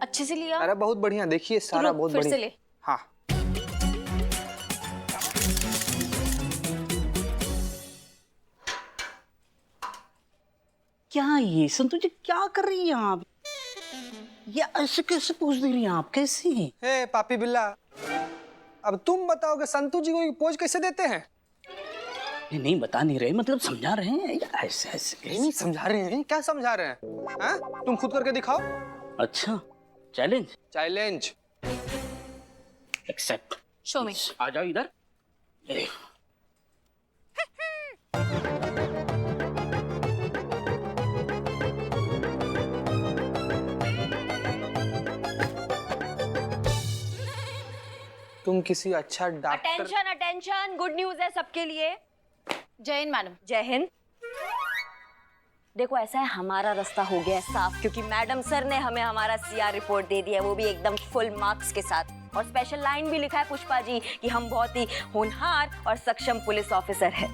अच्छे से लिया? अरे बहुत बढ़िया, देखिए सारा बहुत फिर बढ़िया। से ले। हाँ क्या ये संतु जी क्या कर रही हैं आप? ये ऐसे कैसे पूछ दे रही हैं आप? कैसे? हे पापी बिल्ला, अब तुम बताओ कि संतू जी को पोज कैसे देते हैं? नहीं बता नहीं रहे, मतलब समझा रहे हैं या ऐसे ऐसे कैसे? नहीं समझा रहे हैं, क्या समझा रहे हैं? हाँ? तुम खुद करके दिखाओ। अच्छा चैलेंज चैलेंज एक्सेप्ट। शो में आ जाओ इधर। ये देखो। तुम किसी अच्छा doctor. Attention attention, good news है सबके लिए। जय हिंद मैडम। जय हिंद। देखो ऐसा है, हमारा रास्ता हो गया है साफ, क्योंकि मैडम सर ने हमें हमारा सीआर रिपोर्ट दे दिया है, वो भी एकदम फुल मार्क्स के साथ। और स्पेशल लाइन भी लिखा है पुष्पा जी कि हम बहुत ही होनहार और सक्षम पुलिस ऑफिसर हैं।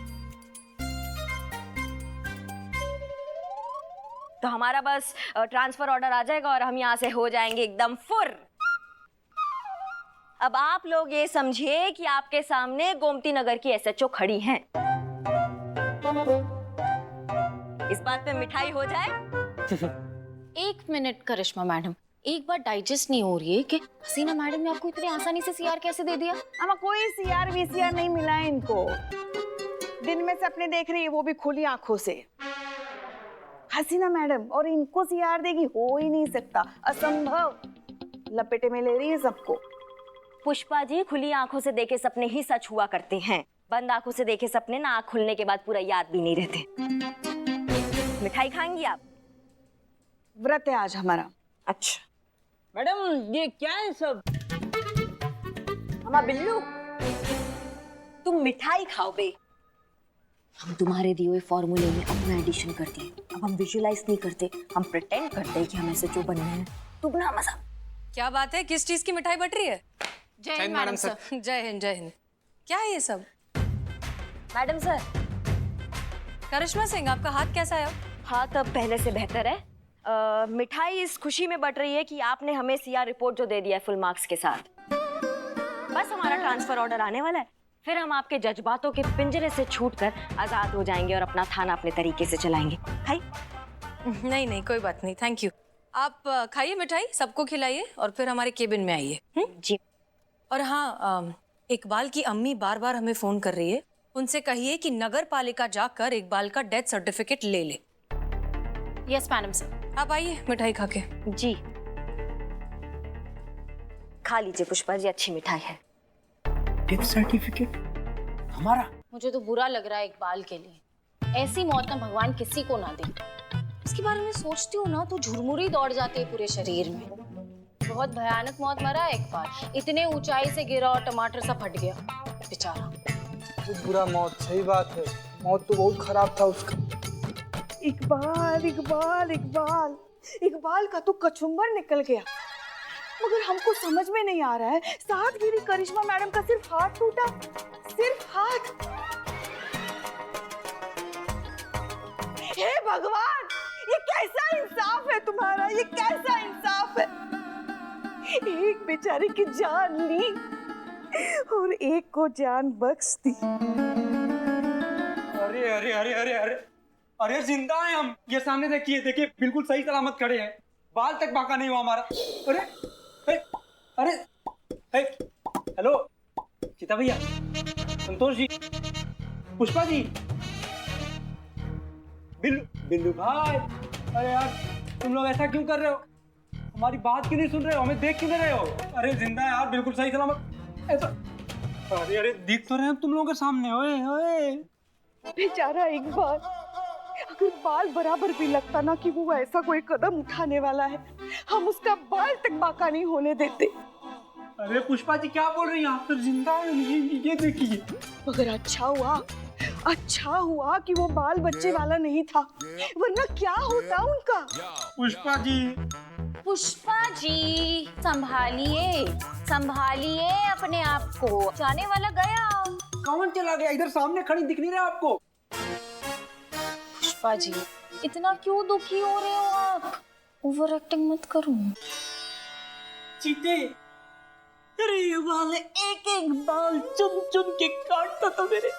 तो हमारा बस ट्रांसफर ऑर्डर आ जाएगा और हम यहाँ से हो जाएंगे एकदम फुर। अब आप लोग ये समझिए कि आपके सामने गोमती नगर की एसएचओ खड़ी हैं। इस बात पे मिठाई हो जाए। एक मिनट करिश्मा मैडम, एक बार डाइजेस्ट नहीं हो रही है कि हसीना मैडम ने आपको इतनी आसानी से सीआर कैसे दे दिया? अमा कोई सीआर वीसीआर नहीं मिला है इनको। दिन में सपने देख रही है, वो भी खुली आंखों से। हसीना मैडम और इनको सीआर देगी, हो ही नहीं सकता, असंभव। लपेटे में ले रही है सबको। पुष्पा जी, खुली आंखों से देखे सपने ही सच हुआ करते हैं, बंद आंखों से देखे सपने ना आंख खुलने के बाद पूरा याद भी नहीं रहते। मिठाई खाएंगी आप? व्रत है आज हमारा। अच्छा मैडम ये क्या है सब? अम्मा बिल्लू, तुम मिठाई खाओ बे। हम तुम्हारे दिए हुए फॉर्मूले में अपना एडिशन कर दिए। अब हम विजुअलाइज नहीं करते, हम प्रिटेंड करते हैं कि हम ऐसे जो बनने हैं। दुगना मजा। क्या बात है, किस चीज की मिठाई बट रही है? जय हिंद मैडम सर। जय हिंद जय हिंद। क्या है ये सब? Madam sir. करिश्मा सिंह, आपका हाथ कैसा है? हाथ अब पहले से बेहतर है। मिठाई इस खुशी में बट रही है कि आपने हमें सीआर रिपोर्ट जो दे दिया है फुल मार्क्स के साथ। बस हमारा ट्रांसफर ऑर्डर आने वाला है, फिर हम आपके जज्बातों के पिंजरे से छूटकर आजाद हो जाएंगे और अपना थाना अपने तरीके से चलाएंगे। खाई? नहीं नहीं कोई बात नहीं, थैंक यू। आप खाइए मिठाई, सबको खिलाइए और फिर हमारे केबिन में आइए। जी। और हाँ, इकबाल की अम्मी बार बार हमें फोन कर रही है, उनसे कहिए कि नगर पालिका जाकर इकबाल का डेथ सर्टिफिकेट ले ले। Yes madam sir. आप आइए मिठाई खा के। जी खा लीजिए पुष्पा जी, अच्छी मिठाई है। डेथ सर्टिफिकेट हमारा? मुझे तो बुरा लग रहा है इकबाल के लिए। ऐसी मौत ना भगवान किसी को ना दे। इसके बारे में सोचती हूँ ना तो झुरमुरी दौड़ जाती है पूरे शरीर में। बहुत भयानक मौत मरा है इकबाल, इतने ऊंचाई से गिरा और टमाटर सा फट गया बेचारा। बुरा मौत, सही बात है, मौत तो बहुत खराब था उसका। इकबाल इकबाल इकबाल इकबाल का तो कचुम्बर निकल गया, मगर हमको समझ में नहीं आ रहा है, साथ गिरी करिश्मा मैडम का सिर्फ हाथ टूटा, सिर्फ हाथ। हे भगवान, ये कैसा इंसाफ है तुम्हारा, ये कैसा इंसाफ है। एक बेचारे की जान ली और एक को जान बख्श दी। अरे अरे अरे अरे अरे अरे जिंदा है हम। ये सामने देखिए देखिए, बिल्कुल सही सलामत खड़े हैं, बाल तक बांका नहीं हुआ हमारा। अरे अरे अरे हेलो चिता भैया, संतोष जी, पुष्पा जी, बिल्लू बिल्लू भाई। अरे यार तुम लोग ऐसा क्यों कर रहे हो? हमारी बात क्यों नहीं सुन रहे हो? हमें देख क्यों नहीं रहे हो? अरे जिंदा है यार, बिल्कुल सही सलामत। ऐसा अरे अरे दिख तो रहे हैं तुम लोगों के सामने। ओए ओए बेचारा इकबाल, अगर बाल बराबर भी लगता ना कि वो ऐसा कोई कदम उठाने वाला है, हम उसका बाल तक बाका नहीं होने देते। अरे पुष्पा जी क्या बोल रही हैं आप? तो जिंदा है, ये देखिए। मगर अच्छा हुआ कि वो बाल बच्चे वाला नहीं था, वरना क्या होता उनका। पुष्पा जी संभालिए अपने आप को, जाने वाला गया। कौन चला गया? इधर सामने खड़ी दिख नहीं रहा आपको? पुष्पा जी इतना क्यों दुखी हो रहे हो आप? ओवर एक्टिंग मत करो। चीते, अरे ये बाल एक एक बाल चुन चुन के काटता था मेरे।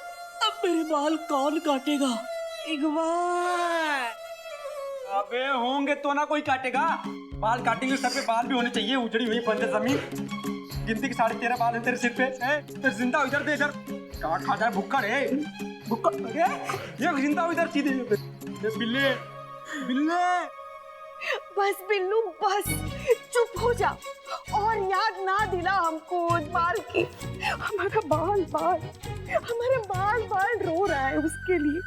अब मेरे बाल कौन काटेगा? इकबाल, अबे होंगे तो ना कोई काटेगा। बाल काटेंगे, सर पे बाल भी होने चाहिए। उजड़ी हुई बंजर जमीन, गिनती के 13.5 बाल है तेरे सिर पे। तेरे जिंदा इधर दे, इधर काट खा जाए भुक्कड़ है, भुक्कड़। ये जिंदा इधर सीधे बिल्ले बिल्ले। बस बिल्लू बस, चुप हो जा और याद ना दिला हमको उस बाल की। हमारा बाल रो रहा है उसके लिए।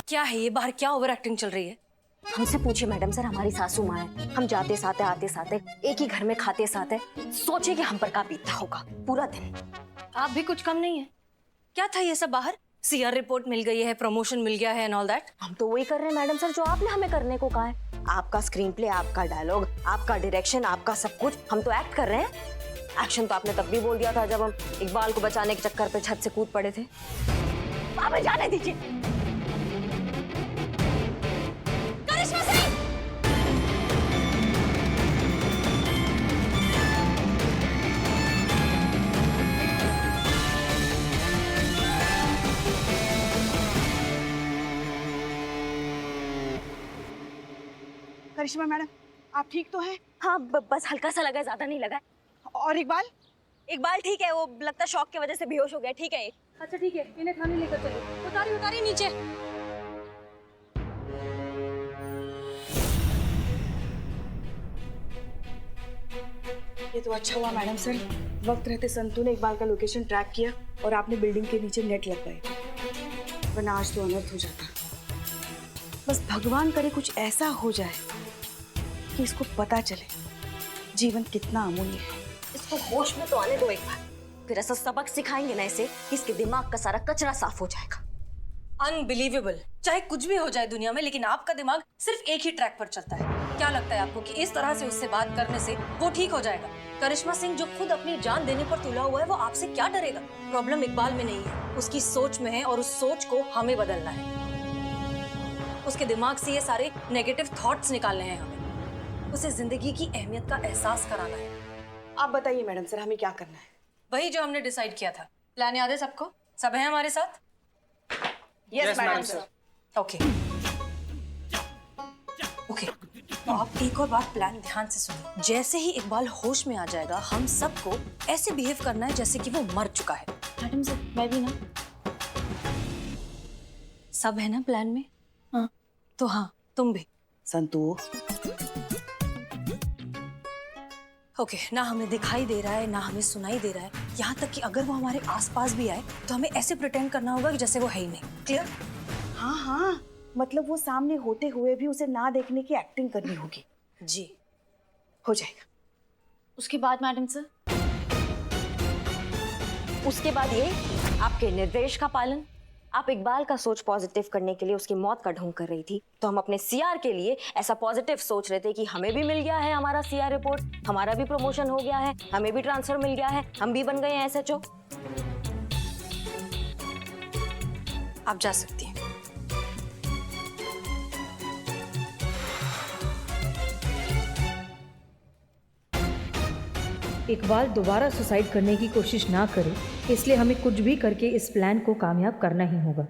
क्या है ये? बाहर क्या ओवर एक्टिंग चल रही है? हमसे पूछिए मैडम सर, हमारी सासू माँ है। हम जाते साथे आते साथे एक ही घर में खाते साथे, सोचिए कि हम पर क्या बीतता होगा पूरा दिन। आप भी कुछ कम नहीं है। क्या था ये सब बाहर? सीआर रिपोर्ट मिल गई है, प्रमोशन मिल गया है एंड ऑल दैट। हम तो वही कर रहे हैं मैडम सर जो आपने हमें करने को कहा है। आपका स्क्रीन प्ले, आपका डायलॉग, आपका डायरेक्शन, आपका सब कुछ, हम तो एक्ट कर रहे हैं। एक्शन तो आपने तब भी बोल दिया था जब हम इकबाल को बचाने के चक्कर पे छत से कूद पड़े थे। हमें जाने दीजिए। करिश्मा मैडम, आप ठीक तो हैं? हाँ बस हल्का सा लगा है, ज्यादा नहीं लगा है। और इकबाल? इकबाल ठीक है, वो लगता है शॉक की वजह से बेहोश हो गया। ठीक है। अच्छा ठीक है, इन्हें थाने लेकर चलो। उतारी नीचे। ये तो अच्छा हुआ मैडम सर, वक्त रहते संतू ने इकबाल का लोकेशन ट्रैक किया और आपने बिल्डिंग के नीचे नेट लगाए, वरना आज तो अनर्थ हो जाता। बस भगवान करे कुछ ऐसा हो जाए कि इसको पता चले जीवन कितना अमूल्य है। इसको होश में तो आने दो एक बार, फिर ऐसा सबक सिखाएंगे ना इसे, इसके दिमाग का सारा कचरा साफ हो जाएगा। अनबिलीवेबल। चाहे कुछ भी हो जाए दुनिया में, लेकिन आपका दिमाग सिर्फ एक ही ट्रैक पर चलता है। क्या लगता है आपको कि इस तरह से उससे बात करने से वो ठीक हो जाएगा? करिश्मा सिंह जो खुद अपनी जान देने पर तुला हुआ है, वो आपसे क्या डरेगा? प्रॉब्लम इकबाल में नहीं है, उसकी सोच में है, और उस सोच को हमें बदलना है। उसके दिमाग से ये सारे नेगेटिव थॉट्स निकालने हैं हमें। उसे जिंदगी की अहमियत का एहसास कराना है। आप बताइए मैडम सर, हमें क्या करना है? वही जो हमने डिसाइड किया था। प्लान याद है सबको? सब है हमारे साथ? Yes madam sir. Okay okay, तो आप एक और बार प्लान ध्यान से सुनिए। जैसे ही इकबाल होश में आ जाएगा, हम सबको ऐसे बिहेव करना है जैसे कि वो मर चुका है। मैडम सर, मैं भी ना। सब है ना प्लान में? हाँ तो हाँ, तुम भी। संतू, ओके, ना हमें दिखाई दे रहा है ना हमें सुनाई दे रहा है। यहाँ तक कि अगर वो हमारे आसपास भी आए तो हमें ऐसे प्रिटेंड करना होगा कि जैसे वो है ही नहीं। क्लियर? हाँ हाँ, मतलब वो सामने होते हुए भी उसे ना देखने की एक्टिंग करनी होगी। जी, हो जाएगा। उसके बाद मैडम सर? उसके बाद ये आपके निर्देश का पालन। आप इकबाल का सोच पॉजिटिव करने के लिए उसकी मौत का ढोंग कर रही थी, तो हम अपने सीआर के लिए ऐसा पॉजिटिव सोच रहे थे कि हमें भी मिल गया है हमारा सीआर रिपोर्ट, हमारा भी प्रमोशन हो गया है, हमें भी ट्रांसफर मिल गया है, हम भी बन गए हैं एसएचओ। आप जा सकती हैं। इकबाल दोबारा सुसाइड करने की कोशिश ना करे, इसलिए हमें कुछ भी करके इस प्लान को कामयाब करना ही होगा।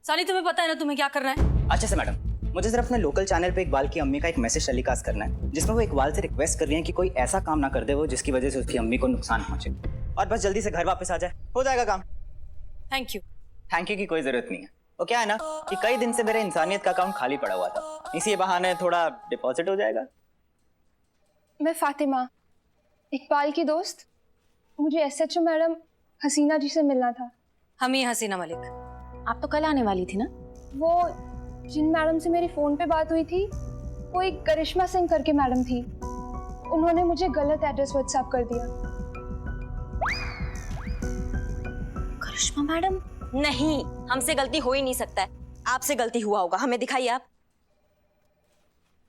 सानी, तुम्हें पता है ना तुम्हें क्या करना है? अच्छा से मैडम, मुझे सिर्फ अपने लोकल चैनल पे इकबाल की अम्मी का एक मैसेज टेलीकास्ट करना है, जिसमें वो इकबाल से रिक्वेस्ट कर रही हैं कि कोई ऐसा काम ना कर दे वो जिसकी वजह से उसकी अम्मी को नुकसान पहुंचे, और बस जल्दी से घर वापस आ जाए, हो जाएगा काम। Thank you. थैंक यू की कोई जरूरत नहीं है। वो क्या है ना कि कई दिन से मेरे इंसानियत का अकाउंट खाली पड़ा हुआ था, इसी बहाने थोड़ा डिपॉजिट हो जाएगा। मैं फातिमा, इकबाल की दोस्त। मुझे एसएचओ मैडम हसीना जी से मिलना था। हम ही हसीना मलिक। आप तो कल आने वाली थी ना? वो जिन मैडम से मेरी फोन पे बात हुई थी, वो एक करिश्मा सिंह करके मैडम थी। उन्होंने मुझे गलत एड्रेस व्हाट्सएप कर दिया। करिश्मा मैडम? नहीं, हमसे गलती हो ही नहीं सकता है। आपसे गलती हुआ होगा, हमें दिखाइए आप।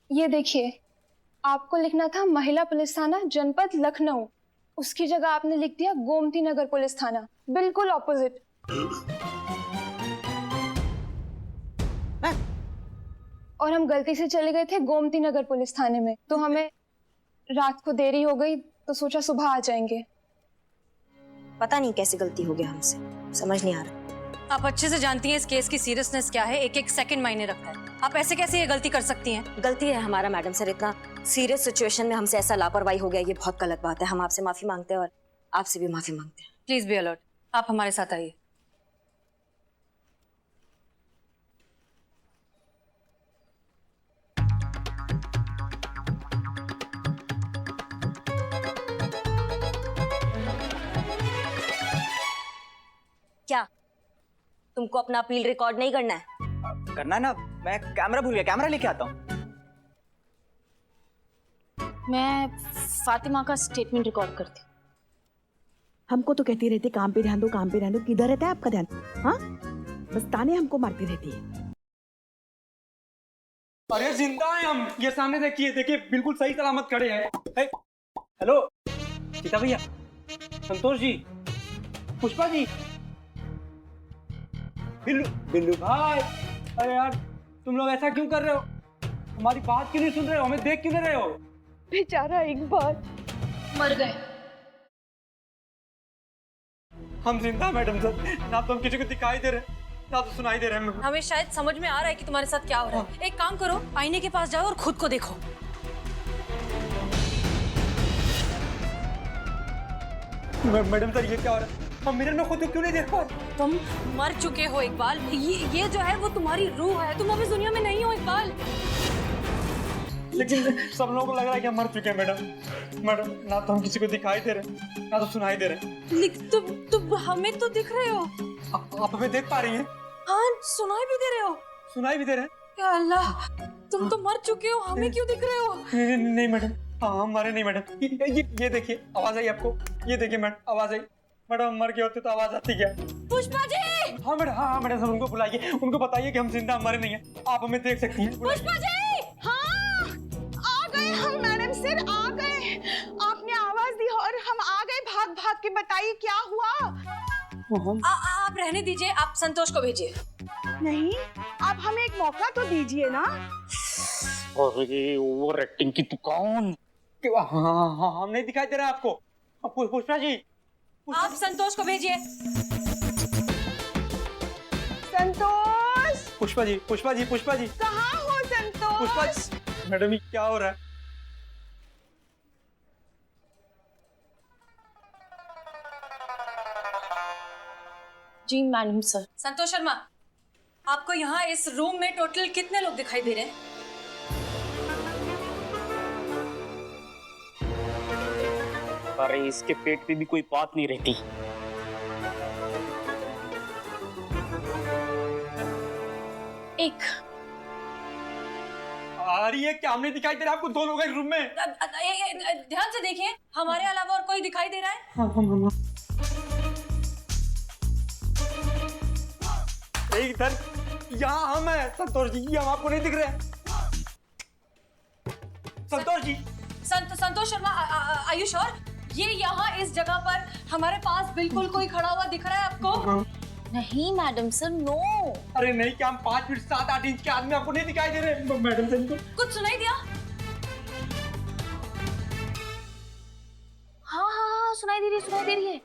ये देखिए, आपको लिखना था महिला पुलिस थाना जनपद लखनऊ, उसकी जगह आपने लिख दिया गोमती नगर पुलिस थाना, बिल्कुल ऑपोजिट। और हम गलती से चले गए थे गोमती नगर पुलिस थाने में, तो हमें रात को देरी हो गई तो सोचा सुबह आ जाएंगे। पता नहीं कैसे गलती हो गया हमसे, समझ नहीं आ रहा। आप अच्छे से जानती हैं इस केस की सीरियसनेस क्या है, एक एक सेकंड मायने रखता है। आप ऐसे कैसे ये गलती कर सकती हैं? गलती है हमारा मैडम सर, इतना सीरियस सिचुएशन में हमसे ऐसा लापरवाही हो गया, ये बहुत गलत बात है। हम आपसे माफी मांगते हैं और आपसे भी माफी मांगते हैं। प्लीज बी अलर्ट, आप हमारे साथ आइए। क्या तुमको अपना अपील रिकॉर्ड नहीं करना है? करना है ना, मैं कैमरा भूल गया, कैमरा लेके आता हूँ। मैं फातिमा का स्टेटमेंट रिकॉर्ड करती हूँ। हमको तो कहती रहती काम पे ध्यान दो, काम पे ध्यान दो। किधर रहता है आपका ध्यान? हाँ, बस ताने हमको मारती रहती है। अरे जिंदा है हम, ये सामने देखिए देखिए, बिल्कुल सही सलामत खड़े हैं। हेलो सीता भैया, संतोष जी, पुष्पा जी, बिल्लू बिल्लू भाई। अरे यार तुम लोग ऐसा क्यों कर रहे हो? हमारी बात क्यों नहीं सुन रहे हो? हमें देख क्यों नहीं रहे हो? बेचारा इकबाल मर गए। हम जिंदा मैडम सर, ना तो हम किसी को दिखाई दे रहे ना तो सुनाई दे रहे हैं। हमें शायद समझ में आ रहा है कि तुम्हारे साथ क्या हो रहा है। एक काम करो, आईने के पास जाओ और खुद को देखो। मैडम सर ये क्या हो रहा है? हम मिरर में खुद को क्यों नहीं देख पा रहे? तुम मर चुके हो इकबाल। ये जो है वो तुम्हारी रूह है, तुम अब इस दुनिया में नहीं हो इकबाल। लेकिन सब लोगों को लग रहा है कि हम मर चुके हैं मैडम। मैडम ना तो हम किसी को दिखाई दे रहे ना तो सुनाई दे रहे। तुम हमें तो दिख रहे हो। आप हमें देख पा रही हैं? हाँ, सुनाई भी दे रहे हो। सुनाई भी दे रहे हैं। या अल्लाह, तुम तो मर चुके हो, हमें क्यों दिख रहे हो? नहीं मैडम, हाँ हम मरे नहीं मैडम। ये देखिए आवाज आई आपको, ये देखिए मैडम आवाज आई। मैडम मर गए होते तो आवाज आती क्या? पुष्पा जी! हाँ मैडम, हाँ मैडम सब उनको बुलाइए, उनको बताइए कि हम जिंदा मरे नहीं हैं। आप हमें देख सकती हैं। पुष्पा जी! हाँ, आ गए हम मैडम सर, आ गए। आपने आवाज दी और हम आ गए भाग भाग के। बताइए क्या हुआ? आप रहने दीजिए, आप संतोष को भेजिए। नहीं, आप हमें एक मौका तो दीजिए ना। अरे ओवर एक्टिंग की दुकान। हाँ हम नहीं दिखाई दे रहा आपको। पुष्पा जी, आप संतोष को भेजिए। संतोष! पुष्पा जी, पुष्पा जी, पुष्पा जी, कहाँ हो संतोष? पुष्पा जी। मैडम ये क्या हो रहा है? जी मैडम सर। संतोष शर्मा, आपको यहाँ इस रूम में टोटल कितने लोग दिखाई दे रहे हैं? अरे इसके पेट पे भी कोई बात नहीं रहती। एक आ रही है क्या? हमने दिखाई दे रहा है आपको? दो लोग हैं रूम में। ध्यान से देखिए, हमारे अलावा और कोई दिखाई दे रहा है? हाँ। इधर यहाँ हम हैं संतोष जी, ये हम आपको नहीं दिख रहे हैं। Santosh ji, Santosh Sharma, are you sure? ये यहाँ इस जगह पर हमारे पास बिल्कुल कोई खड़ा हुआ दिख रहा है आपको? नहीं मैडम सर, नो। अरे नहीं, क्या हम 5 फीट 7-8 इंच के आदमी आपको नहीं दिखाई दे रहे? मैडम सर इनको कुछ सुनाई दिया? हाँ, सुनाई दे रही है।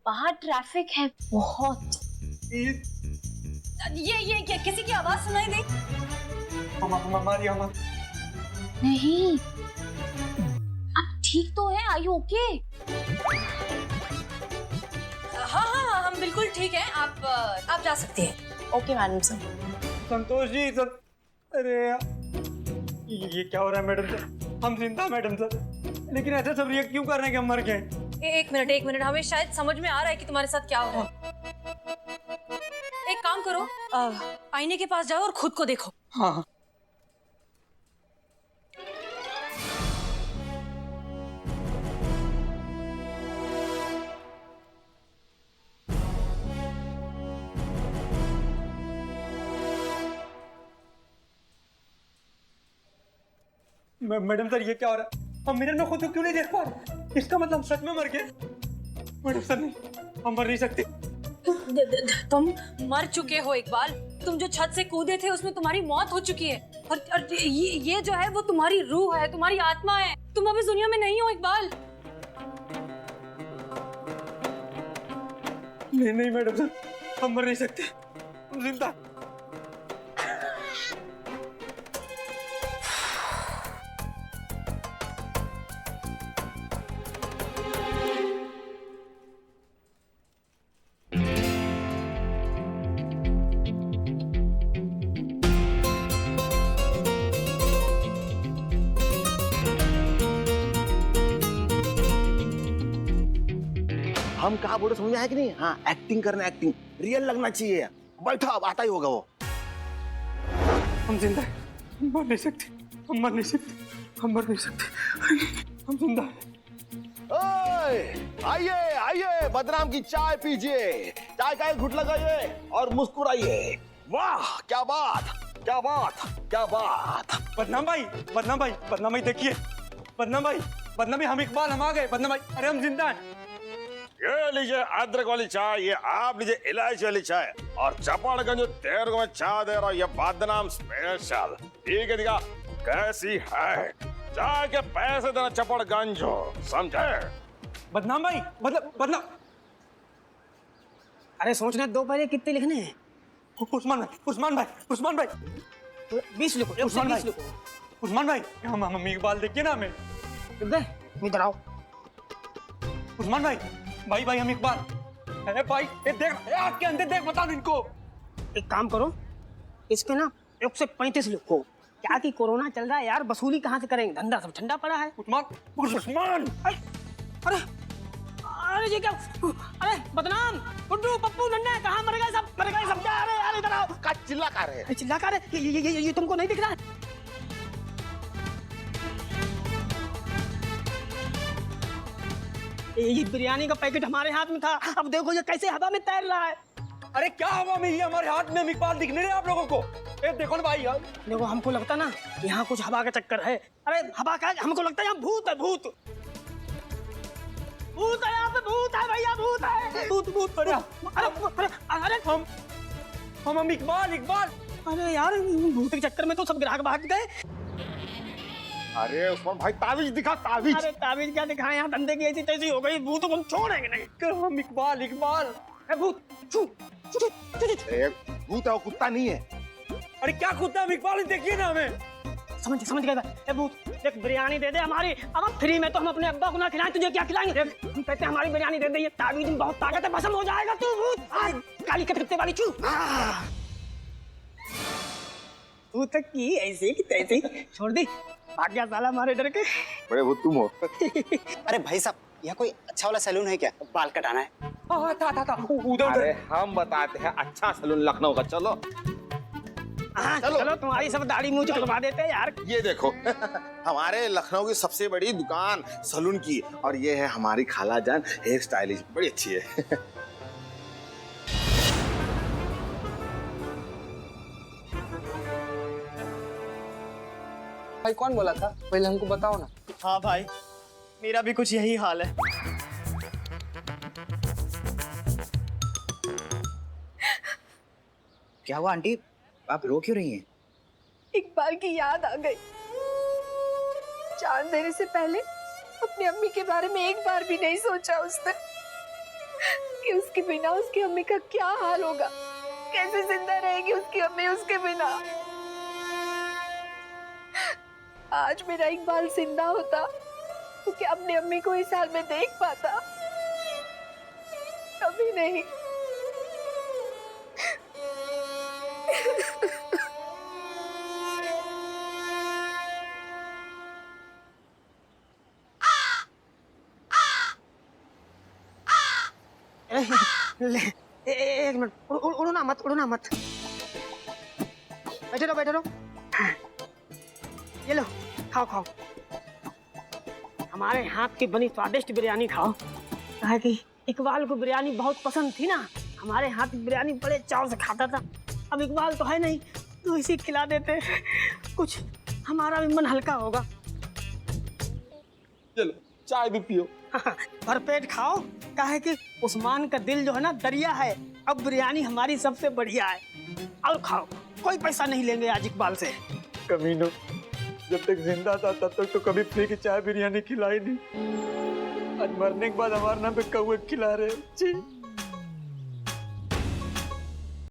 बाहर ट्रैफिक है बहुत। ये किसी की आवाज सुनाई दी? हमारी नहीं, आप ठीक तो हैं? Are you okay? हाँ, हम बिल्कुल ठीक हैं। आप जा सकते हैं। Okay madam sir. Santosh ji sir, अरे ये क्या हो रहा है मैडम सर? हम जिंदा मैडम सर, लेकिन ऐसे सब रिएक्ट क्यों कर रहे हैं कि हम मर गए? एक मिनट, हमें शायद समझ में आ रहा है कि तुम्हारे साथ क्या हो रहा है। एक काम करो, आईने के पास जाओ और खुद को देखो। हाँ। मैडम सर ये क्या हो रहा है? हम मिरर में खुद को क्यों नहीं देख पा रहे? इसका मतलब हम सच में मर गए? मैडम सर नहीं, हम मर नहीं सकते। तुम मर चुके हो इकबाल। तुम जो छत से कूदे थे उसमें तुम्हारी मौत हो चुकी है। और ये जो है वो तुम्हारी रूह है, तुम्हारी आत्मा है। तुम अब इस दुनिया में नहीं हो इकबाल। नहीं मैडम सर, हम मर नहीं सकते, हम जिंदा। हम कहा बोले समझ आया कि नहीं? हाँ, एक्टिंग करना, एक्टिंग रियल लगना चाहिए। बैठो, अब आता ही होगा वो। हम जिंदा हैं, हम मर नहीं सकते, हम मर नहीं सकते, हम मर नहीं सकते, हम जिंदा हैं। ओए, आइए आइए, बदनाम की चाय पीजिए, चाय का एक घुट लगाइए और मुस्कुराइए। वाह, क्या बात, क्या बात, क्या बात। बदनाम भाई, बदनाम भाई, बदनाम भाई देखिए, बदनाम भाई, बदनाम भाई, हम इकबाल, हम आ गए। बदनाम भाई, अरे हम जिंदा हैं। ये लीजिए अदरक वाली चाय, ये आप लीजिए इलायची वाली चाय, और चपाड़गंज जो 13 को मैं चाय दे रहा हूँ, ये बदनाम स्पेशल। ठीक है, दिखा कैसी है चाय के पैसे देना चपाड़गंज, समझे? बदनाम भाई, बदनाम। अरे सोचने दो पहले कितने लिखने हैं? उस्मान भाई, उस्मान भाई, उस्मान भाई, 20 लिखो, उस्मान भाई, 20 लिखो। उस्मान भाई, हम इकबाल देखिए ना हमें। इधर आओ। उस्मान भाई, भाई भाई हम इकबाल। अरे भाई ये देख, आग के अंदर देख, बता इनको। एक काम करो, इस पे ना 1 से 35 लिखो। क्या कि कोरोना चल रहा है यार, वसूली कहाँ से करेंगे? धंधा सब ठंडा पड़ा है। उस्मान, अरे अरे ये क्या? अरे बदनाम, गुड्डू, पप्पू, नन्हे, कहाँ मर गए सब? मर गए सब क्या? अरे यार इधर आओ। का चिल्ला कर रहे हैं? चिल्ला कर रहे? ये तुमको नहीं दिख रहा है? ये बिरयानी का पैकेट हमारे हाथ में था, अब देखो ये कैसे हवा में तैर रहा है। अरे क्या हवा में? ये हमारे हाथ में, हम इकबाल दिख नहीं रहे आप लोगों को? ए देखो ना भाई यार, देखो हमको लगता ना यहाँ कुछ हवा का चक्कर है। अरे हवा का, हमको लगता है यहाँ भूत है, भूत भूत है, यहाँ पे भूत है भैया, भूत है, भूत भूत। अरे अरे अरे हम इकबाल, इकबाल। अरे यार भूत के चक्कर में तो सब ग्राहक भाग गए। अरे उस्मान भाई, तावीज दिखा, तावीज। अरे तावीज क्या दिखाएं, यहाँ धंधे की ऐसी तैसी हो गई, भूत को हम छोड़ेंगे नहीं। हम इकबाल, इकबाल। भूत, छू, छू, छू, छू, छू। भूत है, वो कुत्ता नहीं है। अरे क्या कुत्ता? हम इकबाल, देखिए ना हमें। समझ गए भूत। एक बिरयानी दे दे हमारी, अब फ्री में तो हम अपने अब्बा को ना खिलाएं, तुझे क्या खिलाएंगे? हम कहते हैं हमारी बिरयानी दे दे, ये तावीज में बहुत ताकत है, भस्म हो जाएगा तू भूत। काली कटकट्टे वाली चू। भूत की ऐसे की तैसे छोड़ दी, भाग गया साला हमारे डर के। बड़े भूत तुम हो। अरे भाई साहब, यहाँ कोई अच्छा वाला सैलून है क्या? बाल कटाना है। था उधर। अरे हम बताते हैं अच्छा सैलून लखनऊ का, चलो। हाँ चलो तुम्हारी सब दाढ़ी मूंछ कटवा देते हैं यार। ये देखो हमारे लखनऊ की सबसे बड़ी दुकान सैलून की, और ये है हमारी खाला जान हेयर स्टाइलिश, बड़ी अच्छी है। भाई कौन बोला था? पहले हमको बताओ ना। हाँ भाई, मेरा भी कुछ यही हाल है। क्या हुआ आंटी, आप रो क्यों रही हैं? इकबाल की याद आ गई। जान देने से पहले अपनी अम्मी के बारे में एक बार भी नहीं सोचा उसने कि उसके बिना उसकी अम्मी का क्या हाल होगा, कैसे जिंदा रहेगी उसकी अम्मी उसके बिना। आज मेरा इकबाल जिंदा होता तो क्या अपनी अम्मी को इस हाल में देख पाता? कभी नहीं। एक मिनट, उड़ना मत, उड़ना मत। बैठे रहो, बैठे रहो। ये लो, खाओ खाओ, हमारे हाथ की बनी स्वादिष्ट बिरयानी खाओ। कहा कि इकबाल को बिरयानी बहुत पसंद थी ना, हमारे हाथ की बिरयानी बड़े चाव से खाता था। अब इकबाल तो है नहीं, तो इसी खिला देते, कुछ हमारा भी मन हल्का होगा। चलो चाय भी पियो। भरपेट खाओ, काहे कि उस्मान का दिल जो है ना दरिया है। अब बिरयानी हमारी सबसे बढ़िया है, और खाओ, कोई पैसा नहीं लेंगे आज इकबाल से। कमीनो, जब तक जिंदा था तब तक तो कभी फ्री की चाय बिरयानी खिलाई नहीं, आज मरने के बाद हमारे नाम पे कौवे खिला रहे। छी।